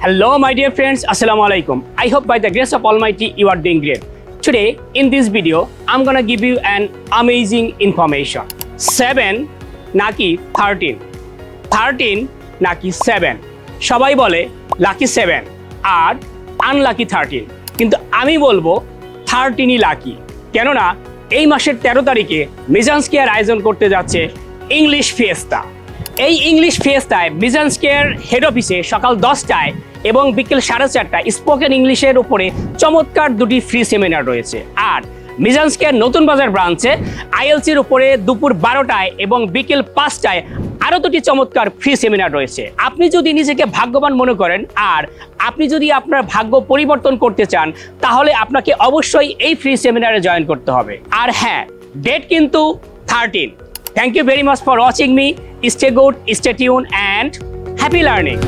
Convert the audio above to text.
Hello, my dear friends. Assalamu alaikum. I hope by the grace of Almighty you are doing great. Today, in this video, I'm gonna give you an amazing information. 7 নাকি 13? 13 নাকি 7? সবাই বলে lucky 7 আর unlucky 13, কিন্তু আমি বলবো 13ই lucky. কেননা এই মাসের 13 তারিখে মিজান স্কয়ার আয়োজন করতে যাচ্ছে ইংলিশ ফিয়েস্তা। এই ইংলিশ ফিয়েস্তায় মিজান স্কয়ার হেড অফিসে সকাল 10টায় এবং বিকেল 4:30টায় স্পোকেন ইংলিশের উপরে চমৎকার দুটি ফ্রি সেমিনার রয়েছে। আর মিজান স্কয়ার নতুন বাজার ব্রাঞ্চে আইএলসির উপরে দুপুর 12টায় এবং বিকেল 5টায় আরও দুটি চমৎকার ফ্রি সেমিনার রয়েছে। আপনি যদি নিজেকে ভাগ্যবান মনে করেন আর আপনি যদি আপনার ভাগ্য পরিবর্তন করতে চান, তাহলে আপনাকে অবশ্যই এই ফ্রি সেমিনারে জয়েন করতে হবে। আর হ্যাঁ, ডেট কিন্তু 13। Thank you very much for watching me. Stay good, stay tuned and happy learning.